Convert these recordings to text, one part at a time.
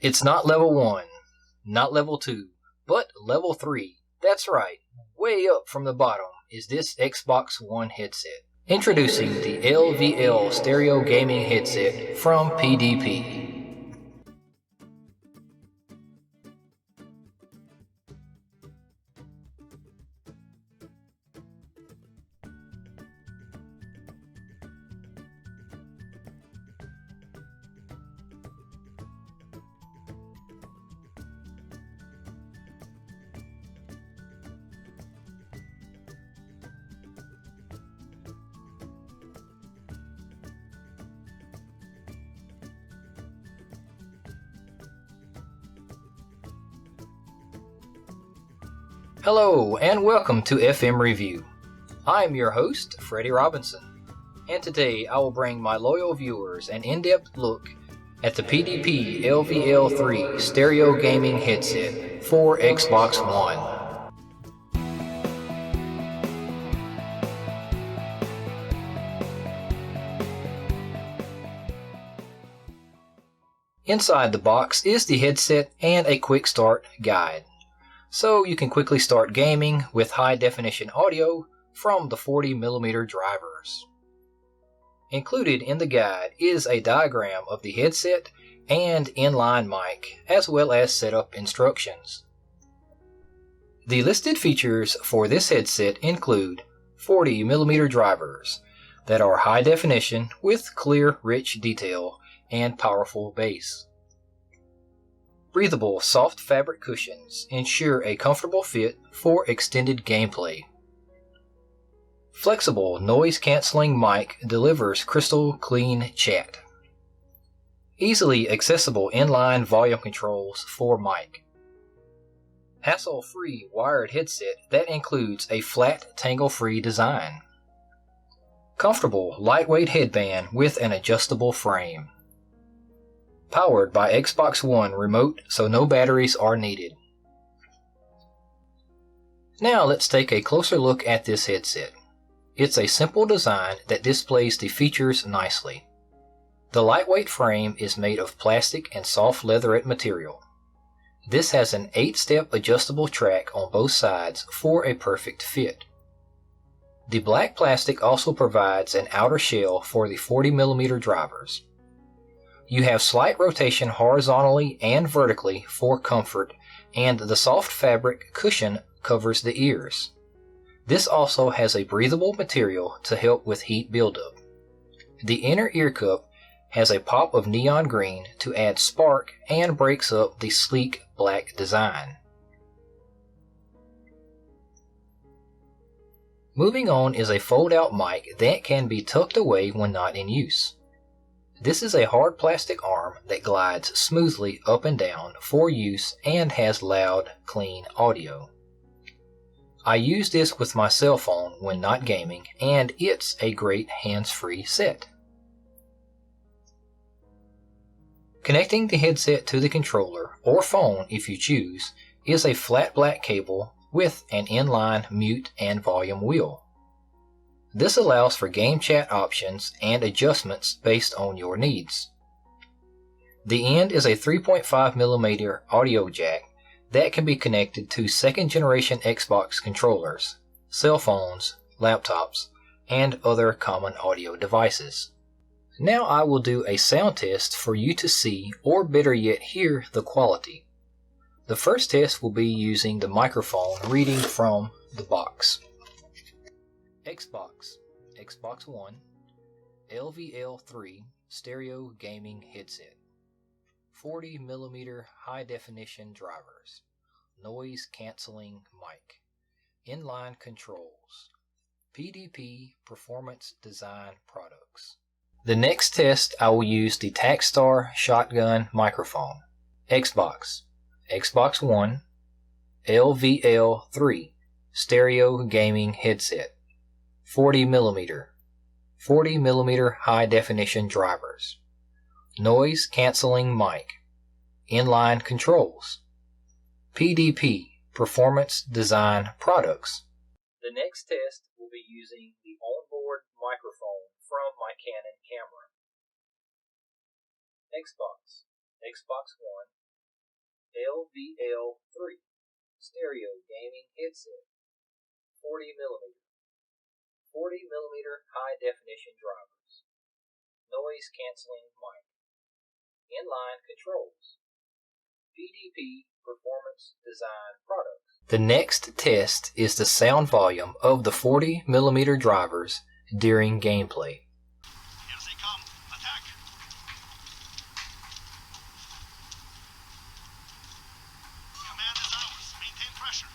It's not level 1, not level 2, but level 3. That's right, way up from the bottom is this Xbox One headset. Introducing the LVL stereo gaming headset from PDP. Hello and welcome to FMRevu. I'm your host, Freddie Robinson, and today I will bring my loyal viewers an in-depth look at the PDP LVL3 stereo gaming headset for Xbox One. Inside the box is the headset and a quick start guide, so you can quickly start gaming with high-definition audio from the 40mm drivers. Included in the guide is a diagram of the headset and inline mic, as well as setup instructions. The listed features for this headset include 40mm drivers that are high definition with clear, rich detail and powerful bass. Breathable, soft fabric cushions ensure a comfortable fit for extended gameplay. Flexible, noise-canceling mic delivers crystal clean chat. Easily accessible inline volume controls for mic. Hassle-free wired headset that includes a flat, tangle-free design. Comfortable, lightweight headband with an adjustable frame. Powered by Xbox One remote, so no batteries are needed. Now let's take a closer look at this headset. It's a simple design that displays the features nicely. The lightweight frame is made of plastic and soft leatherette material. This has an 8-step adjustable track on both sides for a perfect fit. The black plastic also provides an outer shell for the 40mm drivers. You have slight rotation horizontally and vertically for comfort, and the soft fabric cushion covers the ears. This also has a breathable material to help with heat buildup. The inner ear cup has a pop of neon green to add spark and breaks up the sleek black design. Moving on is a fold-out mic that can be tucked away when not in use. This is a hard plastic arm that glides smoothly up and down for use and has loud, clean audio. I use this with my cell phone when not gaming, and it's a great hands-free set. Connecting the headset to the controller, or phone if you choose, is a flat black cable with an inline mute and volume wheel. This allows for game chat options and adjustments based on your needs. The end is a 3.5mm audio jack that can be connected to second-generation Xbox controllers, cell phones, laptops, and other common audio devices. Now I will do a sound test for you to see, or better yet hear, the quality. The first test will be using the microphone reading from the box. Xbox One, LVL3 stereo gaming headset. 40mm high definition drivers. Noise cancelling mic. Inline controls. PDP Performance Design products. The next test I will use the Takstar shotgun microphone. Xbox One, LVL3 stereo gaming headset. 40mm high definition drivers. Noise cancelling mic. Inline controls. PDP Performance Design products. The next test will be using the onboard microphone from my Canon camera. Xbox One, LVL3 stereo gaming headset, 40mm, 40mm high definition drivers, noise cancelling mic, inline controls, PDP performance design products. The next test is the sound volume of the 40mm drivers during gameplay. Here they come. Attack! Command is ours. Maintain pressure.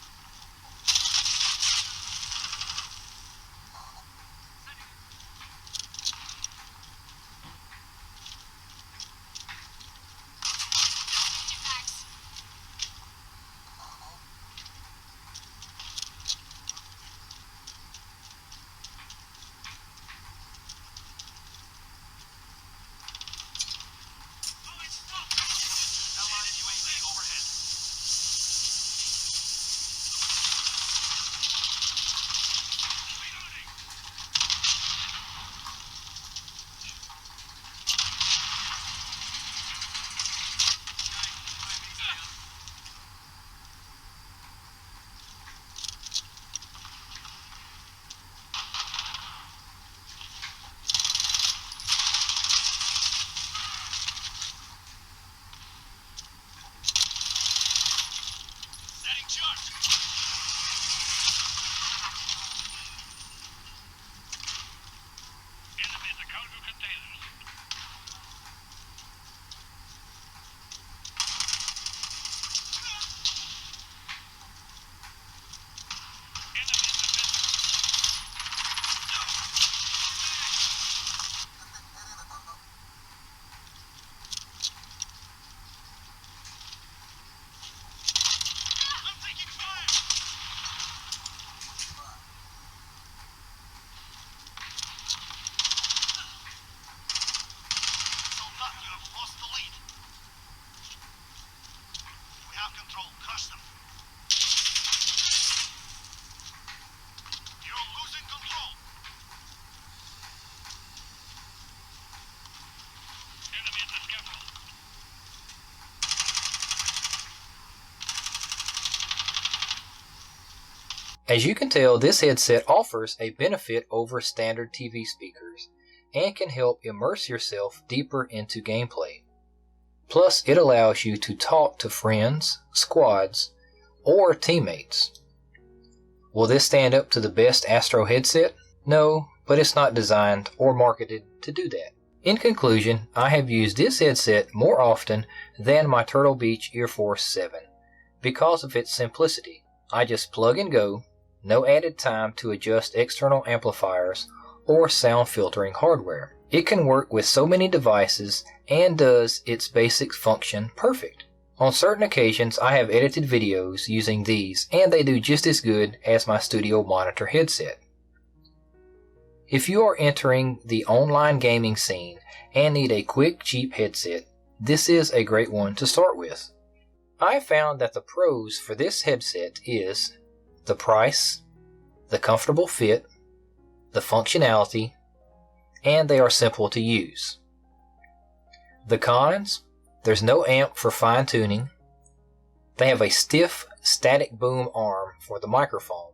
As you can tell, this headset offers a benefit over standard TV speakers and can help immerse yourself deeper into gameplay. Plus, it allows you to talk to friends, squads, or teammates. Will this stand up to the best Astro headset? No, but it's not designed or marketed to do that. In conclusion, I have used this headset more often than my Turtle Beach Ear Force 7 because of its simplicity. I just plug and go, no added time to adjust external amplifiers or sound filtering hardware. It can work with so many devices and does its basic function perfect. On certain occasions, I have edited videos using these and they do just as good as my studio monitor headset. If you are entering the online gaming scene and need a quick, cheap headset, this is a great one to start with. I found that the pros for this headset is the price, the comfortable fit, the functionality, and they are simple to use. The cons: there's no amp for fine-tuning. They have a stiff, static boom arm for the microphone,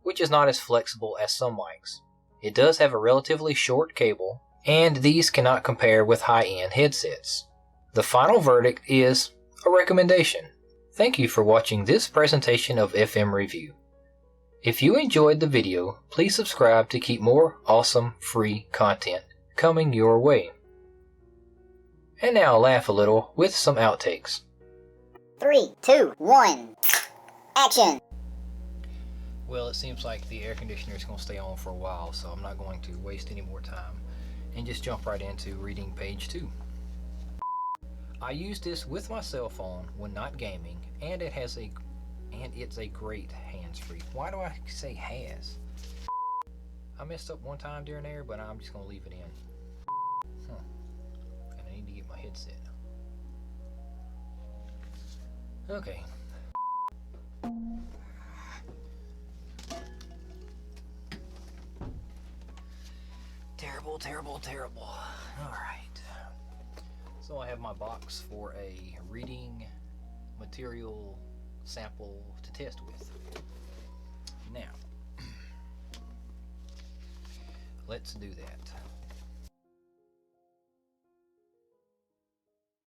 which is not as flexible as some mics. It does have a relatively short cable, and these cannot compare with high-end headsets. The final verdict is a recommendation. Thank you for watching this presentation of FMRevu. If you enjoyed the video, please subscribe to keep more awesome free content coming your way. And now laugh a little with some outtakes. 3, 2, 1, action! Well, it seems like the air conditioner is going to stay on for a while, so I'm not going to waste any more time and just jump right into reading page 2. I use this with my cell phone when not gaming, and it's a great hands-free. Why do I say has? I messed up one time during there, but I'm just going to leave it in. And I need to get my headset. Okay. Terrible, terrible, terrible. Alright. So I have my box for a reading material sample to test with. Now, let's do that.